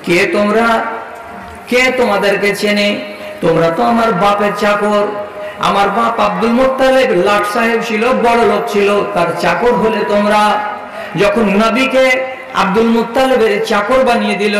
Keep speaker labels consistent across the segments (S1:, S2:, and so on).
S1: কে তোমরা? কে তোমাদেরকে চেনে? তোমরা তো আমার বাপের চাকর। আমার বাপ আব্দুল মুত্তালিব লাট সাহেব ছিল, বড় লোক ছিল, তার চাকর হলে তোমরা। যখন নবীকে আব্দুল মুত্তালিবের চাকর বানিয়ে দিল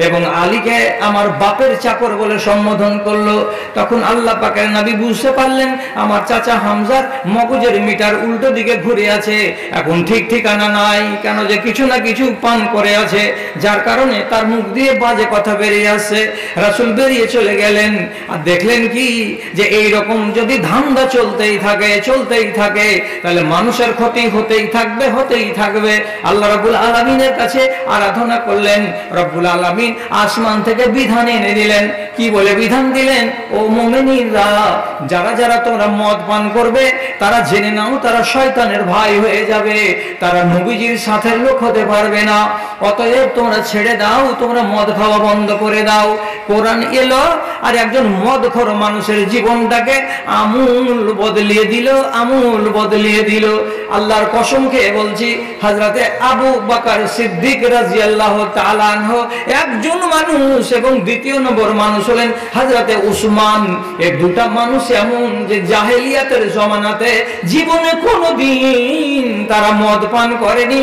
S1: এবং আলীকে আমার বাপের চাকর বলে সম্বোধন করলো, তখন আল্লাহ পাকের নবী বুঝতে পারলেন আমার চাচা হামজার মগজের মিটার উল্টো দিকে ঘুরে আছে, এখন ঠিক ঠিকানা নাই, কেন যে কিছু না কিছু পান করে আছে, যার কারণে তার মুখ দিয়ে বাজে কথা বেরিয়ে আসছে। রাসূল বেরিয়ে চলে গেলেন, আর দেখলেন কি যে এই রকম যদি ধান্দা চলতেই থাকে তাহলে মানুষের ক্ষতি হতেই থাকবে। আল্লাহ রাব্বুল আলামিনের কাছে আরাধনা করলেন। রব্বুল আলামিন আসমান থেকে বিধান এনে দিলেন। কি বলে বিধান দিলেন? ও মুমিনিনরা, যারা যারা তোমরা মদ পান করবে তারা জেনে নাও তারা শয়তানের ভাই হয়ে যাবে, তারা নবীজির সাথে লোক হতে পারবে না। অতএব তোমরা ছেড়ে দাও, তোমরা মদ খাওয়া বন্ধ করে দাও। কোরআন এলো আর একজন মদখোর মানুষের জীবনটাকে আমূল বদলিয়ে দিল। আল্লাহর কসম খেয়ে বলছি, হযরতে আবু বকর সিদ্দিক রাদিয়াল্লাহু তাআলা আনহু একজন মানুষ, এবং দ্বিতীয় নম্বর মানুষ হলেন হযরতে উসমান। এই দুটা মানুষ এমন যে জাহেলিয়াতের জমানাতে জীবনে কোনোদিন তারা মদ পান করেনি,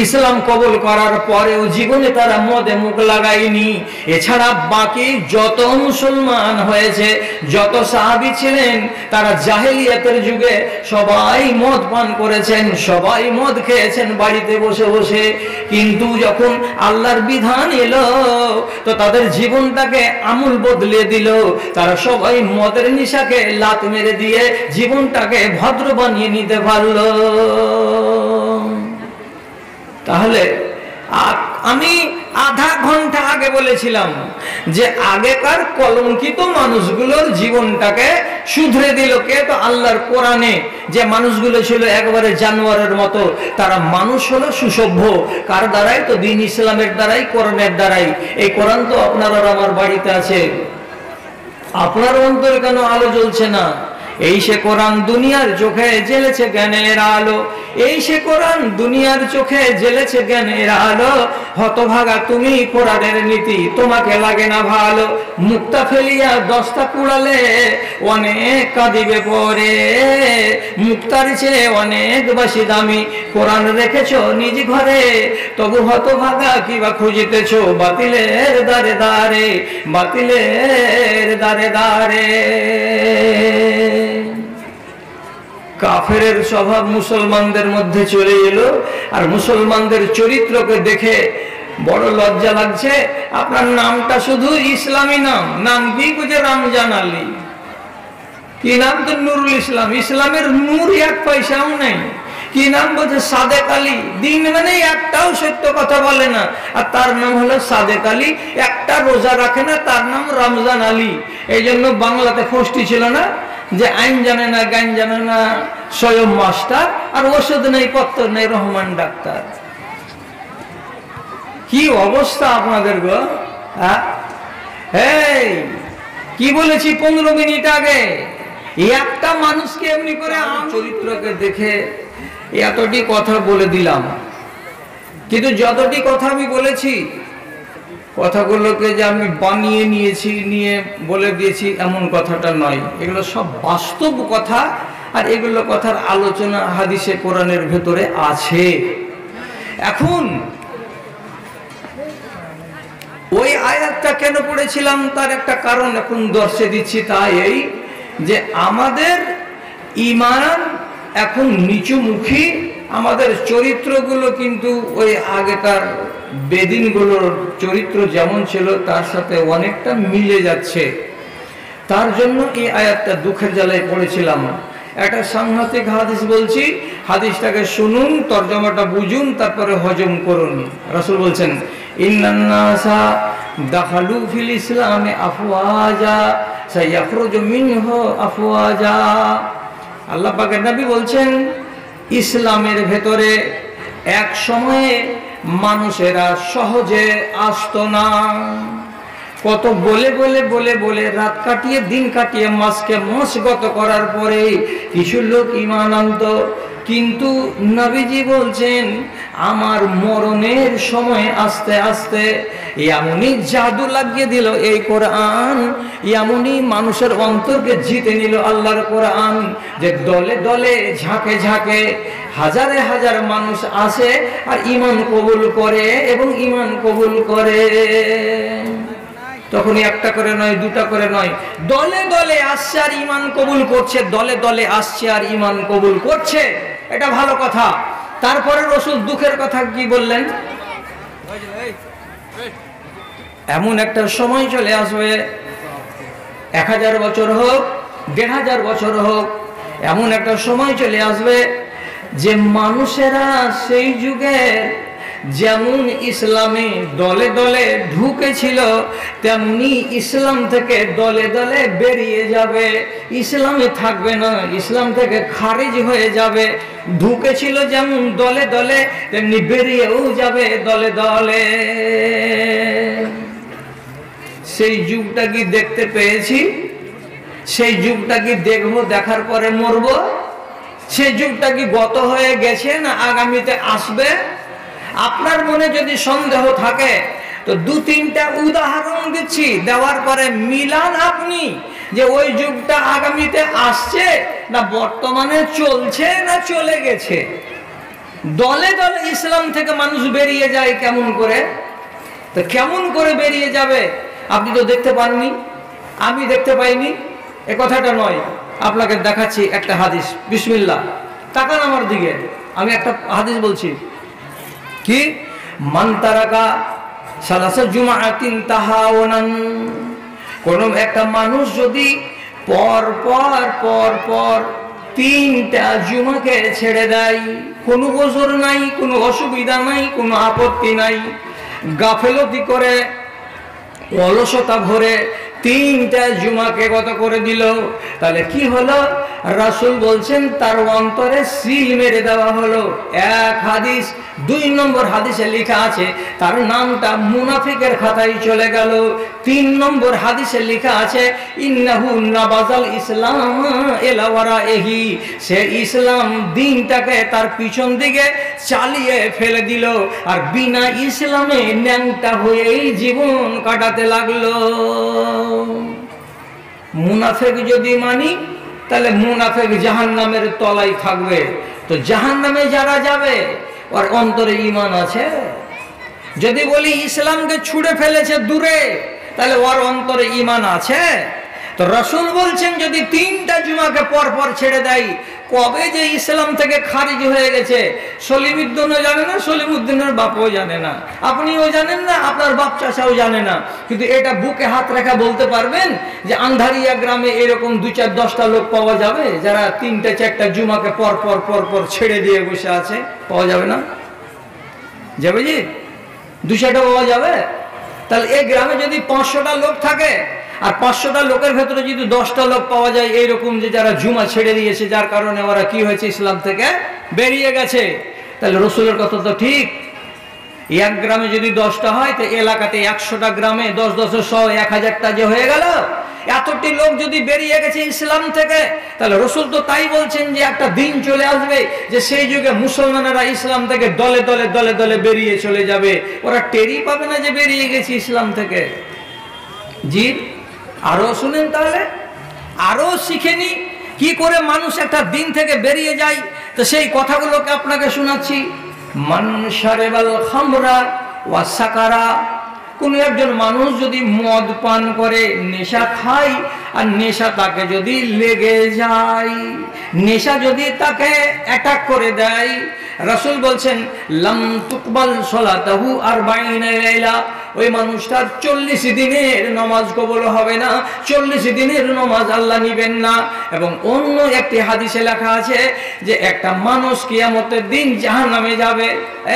S1: ইসলাম কবুল করার পরেও জীবনে তারা মদে মুখ লাগায়নি। এছাড়া বাকি যত মুসলমান হয়েছে, যত সাহাবী ছিলেন, তারা জাহেলিয়াতের যুগে সবাই মদ পান করেছেন, সবাই মদ খেয়েছেন বাড়িতে বসে বসে। কিন্তু যখন আল্লাহর বিধান এলো তো তাদের জীবনটাকে আমূল বদলে দিল। তারা সবাই মদের নিশাকে লাত মেরে দিয়ে জীবনটাকে ভদ্র বানিয়ে নিতে পারলো। তাহলে আমি আধা ঘন্টা আগে বলেছিলাম যে আগেকার কলঙ্কিত মানুষগুলোর জীবনটাকে শুধরে দিল কে? তো আল্লাহর কোরআনে। যে মানুষগুলো ছিল একবারে জানোয়ারের মতো, তারা মানুষ হলো সুসভ্য। কার দ্বারাই? তো দ্বীন ইসলামের দ্বারাই, কোরআনের দ্বারাই। এই কোরআন তো আপনার আর আমার বাড়িতে আছে, আপনার অন্তরে কেন আলো জ্বলছে না? এই সে কোরআন দুনিয়ার চোখে জ্বেলেছে জ্ঞানের আলো, এই সে কোরআন দুনিয়ার চোখে জ্বেলেছে জ্ঞানের আলো। হতভাগা তুমি, কোরআনের নীতি তোমাকে লাগে না ভালো। মুক্তা ফেলিয়া দস্তা কুড়ালে অনেক কাঁদিবে পরে, মুক্তার চেয়ে অনেক বেশি দামি কোরআন রেখেছ নিজ ঘরে, তবু হতভাগা কিবা খুঁজিতেছ বাতিলের দারে দারে, বাতিলের দারে দারে। কাফেরের স্বভাব মুসলমানদের মধ্যে চলে এলো, আর মুসলমানদের চরিত্রকে দেখে বড় লজ্জা লাগছে। আপনার নামটা শুধু ইসলামী নাম, নাম কি? বুঝে রমজান আলী। কি নাম? তো নুরুল ইসলাম। ইসলামের নূর এক পয়সাও নেই। কি নাম? বলছে সাদেক আলী। দিন মানে একটাও সত্য কথা বলে না, আর তার নাম হলো সাদেক আলী। একটা রোজা রাখে না, তার নাম রমজান আলী। এই জন্য বাংলাতে ফষ্টি ছিল না যে আইন জানে না, গান জানে না, স্বয়ং মাস্টার, আর ওষুধ নেই, পত্র নেই, রহমান ডাক্তার। কি অবস্থা আপনাদের গো? কি বলেছি 15 মিনিট আগে, একটা মানুষকে এমনি করে চরিত্রকে দেখে এতটি কথা বলে দিলাম। কিন্তু যতটি কথা আমি বলেছি, কথাগুলোকে যে আমি বানিয়ে নিয়েছি, নিয়ে বলে দিয়েছি, এমন কথাটা নয়। এগুলো সব বাস্তব কথা, আর এগুলো কথার আলোচনা হাদিসে কোরআনের ভেতরে আছে। এখন ওই আয়াতটা কেন পড়েছিলাম তার একটা কারণ এখন দর্শে দিচ্ছি। তাই এই যে আমাদের ঈমান এখন নিচুমুখী, আমাদের চরিত্রগুলো কিন্তু ওই আগেকার বেদিনগুলোর চরিত্র যেমন ছিল তার সাথে অনেকটা মিলে যাচ্ছে। তার জন্য এই আয়াতটা দুঃখের জ্বালায় পড়েছিলাম। একটা সাংঘাতিক হাদিস বলছি, হাদিসটাকে শুনুন, তরজমাটা বুঝুন, তারপরে হজম করুন। রাসূল বলছেন, ইন্নান নাসা দাখালু ফিল ইসলামে আফওয়াজা সায়াখরুজু মিনহু আফওয়াজা। আল্লাহ পাকের নবী বলছেন, ইসলামের ভেতরে এক সময়ে মানুষেরা সহজে আসতো না। কত বলে বলে বলে বলে রাত কাটিয়ে দিন কাটিয়ে মাসকে মাস গত করার পরে কিছু লোক ঈমান আনত। কিন্তু নবীজি বলছেন, আমার মরণের সময় আস্তে আস্তে এমনই জাদু লাগিয়ে দিল এই কোরআন, এমনই মানুষের অন্তরকে জিতে নিল আল্লাহর কোরআন, যে দলে দলে ঝাঁকে ঝাঁকে হাজারে হাজার মানুষ আসে আর ঈমান কবুল করে এবং ঈমান কবুল করে। তখনই একটা করে নয়, দুটা করে নয়, দলে দলে আসছে আর ঈমান কবুল করছে, দলে দলে আসছে আর ঈমান কবুল করছে। এটা ভালো কথা। তারপরে রাসূল দুঃখের কথা কি বললেন? এমন একটা সময় চলে আসবে, 1000 বছর হোক 1500 বছর হোক, এমন একটা সময় চলে আসবে যে মানুষেরা সেই যুগে যেমন ইসলামে দলে দলে ঢুকেছিল তেমনি ইসলাম থেকে দলে দলে বেরিয়ে যাবে, ইসলামে থাকবে না, ইসলাম থেকে খারিজ হয়ে যাবে। ঢুকেছিল যেমন দলে দলে তেমনি বেরিয়েও যাবে দলে দলে। সেই যুগটা কি দেখতে পেয়েছি? সেই যুগটা কি দেখবো? দেখার পরে মরবো? সেই যুগটা কি গত হয়ে গেছে না আগামীতে আসবে? আপনার মনে যদি সন্দেহ থাকে তো 2-3টা উদাহরণ দিচ্ছি, দেওয়ার পরে মিলান আপনি যে ওই যুগটা আগামীতে আসছে না বর্তমানে চলছে না চলে গেছে। দলে দলে ইসলাম থেকে মানুষ বেরিয়ে যায় কেমন করে? তো কেমন করে বেরিয়ে যাবে? আপনি তো দেখতে পাননি, আমি দেখতে পাইনি, এ কথাটা নয়। আপনাকে দেখাচ্ছি একটা হাদিস। বিসমিল্লাহ, তাকান আমার দিকে, আমি একটা হাদিস বলছি। কি? মান তারাকা সালাসা জুমআতিন তাহাওনান, কোন একটা মানুষ যদি পর পর পর পর 3টা জুমাকে ছেড়ে দেয়, কোনো ওজর নাই, কোনো অসুবিধা নাই, কোনো আপত্তি নাই, গাফেলতি করে অলসতা ভরে 3টা জুমাকে গত করে দিল, তাহলে কি হলো? রাসূল বলছেন তার অন্তরে সিল মেরে দেওয়া হলো। এক হাদিস। 2 নম্বর হাদিসে লেখা আছে তার নামটা মুনাফিকের খাতায় চলে গেল। 3 নম্বর হাদিসে লেখা আছে ইন্নাহু নাবাজাল ইসলাম ইলা ওয়ারাইহি, সে ইসলাম দিনটাকে তার পিছন দিকে চালিয়ে ফেলে দিল আর বিনা ইসলামে ন্যাংটা হয়েই জীবন কাটাতে লাগলো। মুনাফিক যদি মানি তাহলে মুনাফিক জাহান্নামের তলায় থাকবে। তো জাহান্নামে যারা যাবে ওর অন্তরে ঈমান আছে। যদি বলি ইসলামকে ছুঁড়ে ফেলেছে দূরে, তাহলে ওর অন্তরে ঈমান আছে। তো রাসূল বলছেন যদি 3টা জুমাকে পর পর ছেড়ে দেয়, কবে যে ইসলাম থেকে খারিজ হয়ে গেছে সলিমুদ্দিনও জানে না, সলিমুদ্দিনের বাপও জানে না, আপনিও জানেন না, আপনার বাপ চাচাও জানে না। কিন্তু এটা বুকে হাত রেখা বলতে পারবেন যে আন্ধারিয়া গ্রামে এরকম 2-4-10টা লোক পাওয়া যাবে যারা 3-4টা জুমাকে পর পর পর পর ছেড়ে দিয়ে বসে আছে? পাওয়া যাবে না? যাবে জি? 200টা পাওয়া যাবে? তাহলে এই গ্রামে যদি 500টা লোক থাকে আর 500টা লোকের ভেতরে যদি 10টা লোক পাওয়া যায় এইরকম যে যারা জুমা ছেড়ে দিয়েছে, যার কারণে ওরা কি হয়েছে ইসলাম থেকে বেরিয়ে গেছে, তাহলে রাসূলের কথা তো ঠিক। এক গ্রামে যদি 10টা হয় তো এলাকাতে 100টা গ্রামে 10-10 100 1000টা যে হয়ে গেল। এতটি লোক যদি বেরিয়ে গেছে ইসলাম থেকে, তাহলে রাসূল তো তাই বলছেন যে একটা দিন চলে আসবে যে সেই যুগে মুসলমানেরা ইসলাম থেকে দলে দলে দলে দলে বেরিয়ে চলে যাবে, ওরা টেরই পাবে না যে বেরিয়ে গেছে ইসলাম থেকে। জি, আরো শুনেন, তাহলে আরো শিখেনি কি করে মানুষ একটা দিন থেকে বেরিয়ে যায়। তো সেই কথাগুলোকে আপনাকে শোনাচ্ছি। মান শারিবাল খামরা ওয়া সাকারা, কোন একজন মানুষ যদি মদ পান করে, নেশা খায়, আর নেশা তাকে যদি লেগে যায়, নেশা যদি তাকে অ্যাটাক করে দেয়, রাসূল বলছেন লাম তুকবাল সালাতাহু 40 লাইলা, ওই মানুষটার 40 দিনের নামাজ কবুল হবে না, 40 দিনের নামাজ আল্লাহ নিবেন না। এবং অন্য একটি হাদিসে লেখা আছে যে একটা মানুষ কিয়ামতের দিন জাহান্নামে যাবে।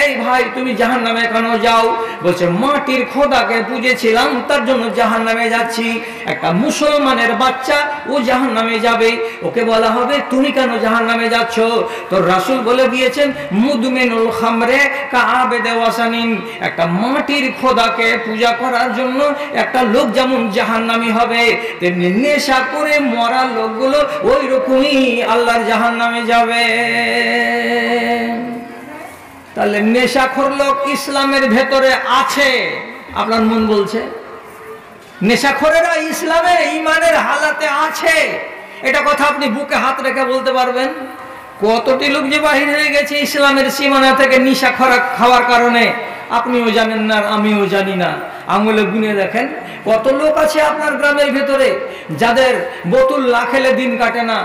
S1: এই ভাই, তুমি জাহান্নামে কেন যাও? বলছে মাটির খোদাকে পুজেছিলাম তার জন্য জাহান্নামে যাচ্ছি। একটা মুসলমানের বাচ্চা ও জাহান্নামে যাবে, ওকে বলা হবে তুমি কেন জাহান্নামে যাচ্ছ? তো রাসূল বলে দিয়েছেন মুদমিনুল খামরে কাআবেদে ওয়াসানিন, একটা মাটির খোদাকে পূজা করার জন্য একটা লোক যেমন জাহান্নামী হবে, তেমনি নেশা করে মরা লোকগুলো ওই রকমই আল্লাহর জাহান্নামে যাবে। তাহলে নেশাখোর লোক ইসলামের ভেতরে আছে, আপনার মন বলছে নেশাখোরেরা ইসলামে ঈমানের হালাতে আছে, এটা কথা আপনি বুকে হাত রেখে বলতে পারবেন? কতটি লোক যে বাহির হয়ে গেছে ইসলামের সীমানা থেকে নেশা খাওয়ার কারণে, আপনিও জানেন না, আমিও জানি না। আঙুলে গুনে দেখেন কত লোক আছে আপনার গ্রামের ভেতরে যাদের বোতল না খেলে দিন কাটে না,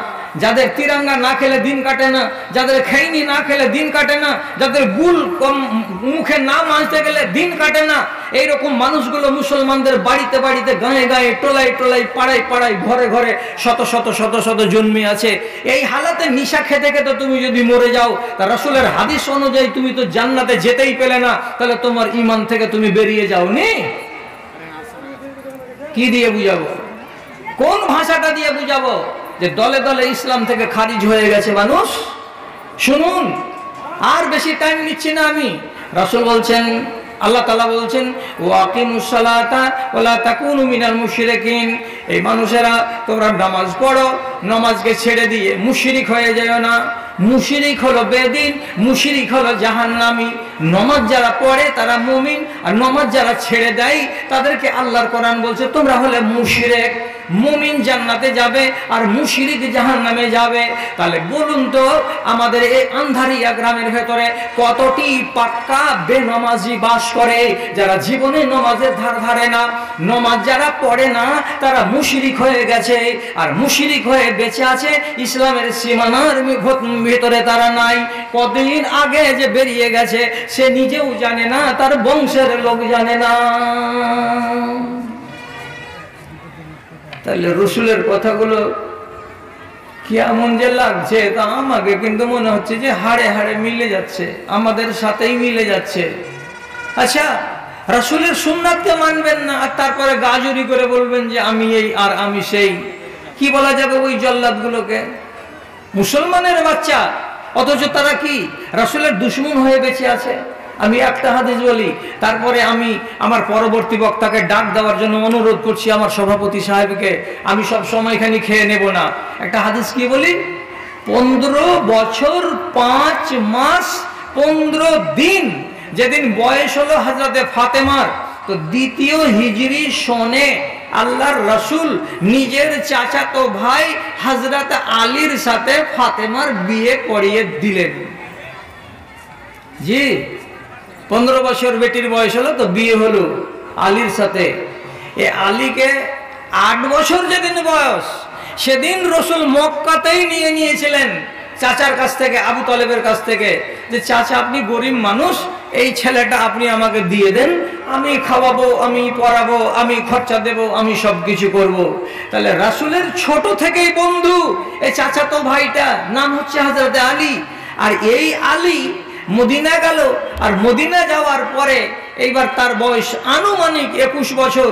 S1: যাদের তিরঙ্গা না খেলে দিন কাটে না, যাদের খৈনি না খেলে দিন কাটে না, যাদের গুল মুখে না মাজতে গেলে দিন কাটে না। এইরকম মানুষগুলো মুসলমানদের বাড়িতে বাড়িতে, গায়ে গায়ে, টোলায় টোলায়, পাড়ায় পাড়ায়, ঘরে ঘরে শত শত শত শত জন্মে আছে। এই হালাতে নিশা খেতে খেতে তুমি যদি মরে যাও, তা রাসূলের হাদিস অনুযায়ী তুমি তো জান্নাতে যেতেই পেলে না, তাহলে তোমার ঈমান থেকে তুমি বেরিয়ে যাও নি। কি দিয়ে বুঝাবো? কোন ভাষাটা দিয়ে বুঝাবো যে দলে দলে ইসলাম থেকে খারিজ হয়ে গেছে মানুষ? শুনুন, আর বেশি টাইম নিচ্ছি না আমি। রাসূল বলছেন, আল্লাহ তাআলা বলছেন, ওয়াকিমুস সালাতা ওয়ালা তাকুনু মিনাল মুশরিকিন, এই মানুষেরা তোমরা নামাজ পড়ো, নামাজকে ছেড়ে দিয়ে মুশরিক হয়ে যাও না। মুশরিক হলো বেদিন, মুশরিক হলো জাহান্নামী। নামাজ যারা পড়ে তারা মুমিন, আর নামাজ যারা ছেড়ে দেয় তাদেরকে আল্লাহর কোরআন বলছে তোমরা হলে মুশরিক। মুমিন জান্নাতে যাবে আর মুশরিক জাহান্নামে যাবে। তাহলে বলুন তো, আমাদের এই আন্ধারিয়া গ্রামের ভেতরে কতটি পাক্কা বেনামাজি বাস করে, যারা জীবনে নামাজের ধার ধারে না। নামাজ যারা পড়ে না তারা মুশরিক হয়ে গেছে, আর মুশরিক হয়ে বেঁচে আছে, ইসলামের সীমানার ভেতরে তারা নাই। কতদিন আগে যে বেরিয়ে গেছে সে নিজেও জানে না, তার বংশের লোক জানে না। তাহলে রসুলের কথাগুলো কেমন যে লাগছে, তা আমাকে কিন্তু মনে হচ্ছে যে হাড়ে হাড়ে মিলে যাচ্ছে, আমাদের সাথেই মিলে যাচ্ছে। আচ্ছা, রসুলের সুন্নাতকে মানবেন না আর তারপরে গাজুরি করে বলবেন যে আমি এই আর আমি সেই। কি বলা যাবে ওই জল্লাদগুলোকে? মুসলমানের বাচ্চা, অথচ তারা কি রসুলের দুশমন হয়ে বেঁচে আছে। আমি একটা হাদিস বলি, তারপরে আমি আমার পরবর্তী বক্তাকে ডাক দেওয়ার জন্য অনুরোধ করছি, আমার সভাপতি সাহেবকে। আমি সব সময় এখানে খেয়ে নেব না। একটা হাদিস কি বলি? 15 বছর 5 মাস 15 দিন যেদিন বয়স হলো হযরতে ফাতেমার, তো দ্বিতীয় হিজরি সনে আল্লাহর রসুল নিজের চাচাতো ভাই হযরত আলীর সাথে ফাতেমার বিয়ে করিয়ে দিলেন। জি, 15 বছর বেটির বয়স হলো, তো বিয়ে হলো আলীর সাথে। এ আলীকে 8 বছর যেদিন বয়স, সেদিন রসুল মক্কাতেই নিয়ে নিয়েছিলেন চাচার কাছ থেকে, আবু তালেবের কাছ থেকে, যে চাচা আপনি গরিব মানুষ, এই ছেলেটা আপনি আমাকে দিয়ে দেন, আমি খাওয়াবো, আমি পড়াবো, আমি খরচা দেব, আমি সব কিছু করবো। তাহলে রাসূলের ছোট থেকেই বন্ধু এই চাচাতো ভাইটা, নাম হচ্ছে হযরত আলী। আর এই আলী মদিনা গেল, আর মদিনা যাওয়ার পরে এইবার তার বয়স আনুমানিক 21 বছর।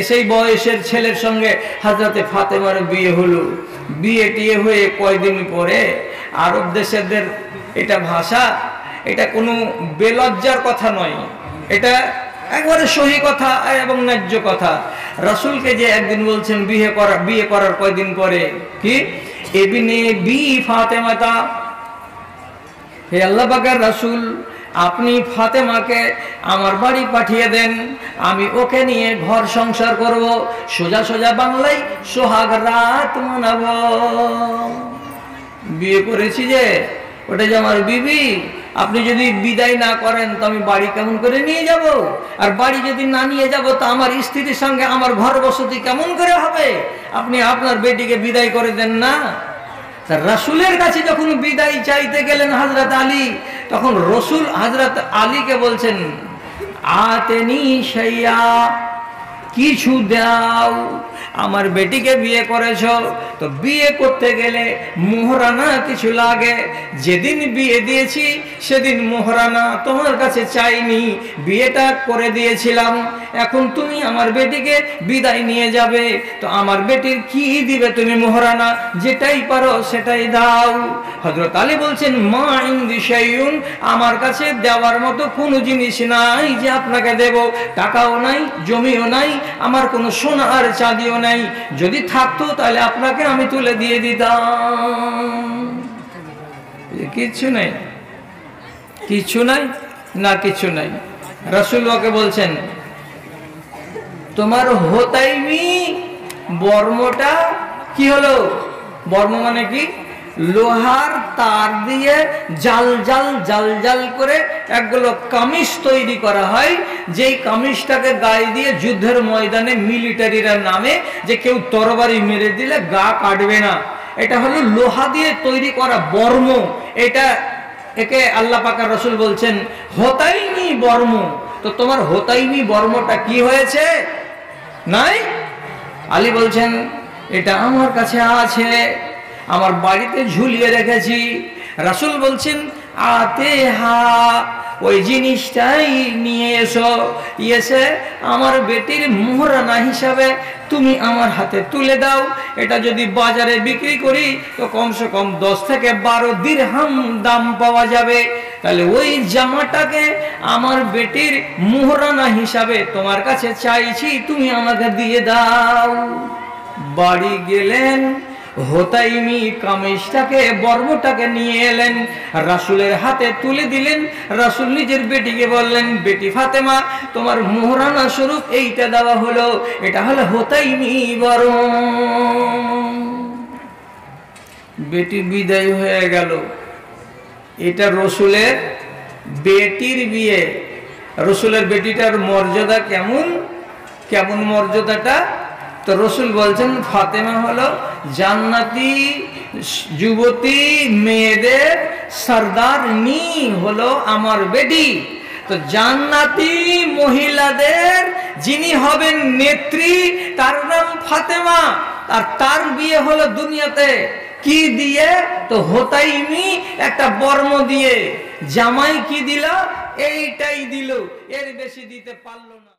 S1: সেই বয়সের ছেলের সঙ্গে হযরতে ফাতেমার বিয়ে হলো। বিয়ে টিয়ে হয়ে কয়দিন পরে আরব দেশেদের এটা ভাষা, এটা কোনো বেলজ্জার কথা নয়, এটা একবারে সহি কথা এবং ন্যায্য কথা। রাসূলকে যে একদিন বলছেন বিয়ে করার কয়দিন পরে, কি ইবনে বি ফাতেমাতা, হে আল্লাহ পাকের রাসূল, আপনি ফাতেমাকে আমার বাড়ি পাঠিয়ে দেন, আমি ওকে নিয়ে ঘর সংসার করব, সোজা সোজা বাংলায় সোহাগ রাত মানাবো। বিয়ে করেছি যে, ওটা যে আমার বিবি, আপনি যদি বিদায় না করেন তো আমি বাড়ি কেমন করে নিয়ে যাব? আর বাড়ি যদি না নিয়ে যাব তো আমার স্ত্রীর সঙ্গে আমার ঘর বসতি কেমন করে হবে? আপনি আপনার বেটিকে বিদায় করে দেন না। রাসূলের কাছে যখন বিদায় চাইতে গেলেন হযরত আলী, তখন রাসূল হযরত আলীকে বলছেন, আতেনি শাইয়া, কিছু দাও। আমার বেটিকে বিয়ে করেছ, তো বিয়ে করতে গেলে মোহরানা কিছু লাগে। যেদিন বিয়ে দিয়েছি সেদিন মোহরানা তোমার কাছে চাইনি, বিয়েটা করে দিয়েছিলাম। এখন তুমি আমার বেটিকে বিদায় নিয়ে যাবে, তো আমার বেটির কি দিবে তুমি মোহরানা? যেটাই পারো সেটাই দাও। হযরত আলী বলছেন, মা ইনদি শাইউন, আমার কাছে দেওয়ার মতো কোনো জিনিস নাই যে আপনাকে দেব। টাকাও নাই, জমিও নাই, আমার কোনো সোনা আর চাঁদিও নাই। যদি থাকতো তাহলে আপনাকে আমি তুলে দিয়ে দিতাম। কিচ্ছু নেই, কিছু নাই না, কিছু নাই। রাসূল ওকে বলছেন তোমার হোতাইমি বর্মটা কি হলো? বর্ম মানে কি? লোহার তার দিয়ে জাল জাল জাল জাল করে একগুলো কামিজ তৈরি করা হয়, যেই কামিজটাকে গায়ে দিয়ে যুদ্ধের ময়দানে মিলিটারিরা নামে যে কেউ তরবারি মেরে দিলে গা কাটবে না। এটা হলো লোহা দিয়ে তৈরি করা বর্ম। এটা একে আল্লাহ পাক আর রাসূল বলছেন হোতাইমি বর্ম। তো তোমার হোতাইমি বর্মটা কি হয়েছে? নাই। আলী বলছেন এটা আমার কাছে আছে, আমার বাড়িতে ঝুলিয়ে রেখেছি। রাসূল বলছেন আতে হা, ওই জিনিসটাই নিয়ে এসো, এসে আমার বেটির মোহরানা হিসাবে তুমি আমার হাতে তুলে দাও। এটা যদি বাজারে বিক্রি করি তো কমসে কম 10 থেকে 12 দিরহাম দাম পাওয়া যাবে। তাহলে ওই জামাটাকে আমার বেটির মোহরানা হিসাবে তোমার কাছে চাইছি, তুমি আমাকে দিয়ে দাও। বাড়ি গেলেন, হোতাইমি কামিজটাকে বর্মটাকে নিয়ে এলেন, রাসূলের হাতে তুলে দিলেন। রাসূল নিজের বেটিকে বললেন বেটি ফাতেমা তোমার মোহরানা স্বরূপ এইটা দেওয়া হলো, এটা হলো হোতাইমি বর্ম। বেটি বিদায় হয়ে গেল। এটা রসুলের বেটির বিয়ে। রসুলের বেটিটার মর্যাদা কেমন? কেমন মর্যাদাটা? তো রসুল বলছেন ফাতেমা হলো জান্নাতি যুবতী মেয়েদের সরদারনি হলো আমার বেটি। তো জান্নাতি মহিলাদের যিনি হবেন নেত্রী তার নাম ফাতেমা, আর তার বিয়ে হলো দুনিয়াতে কি দিয়ে? তো হোতাইমি একটা বর্ম দিয়ে। জামাই কি দিল? এইটাই দিল, এর বেশি দিতে পারলো না।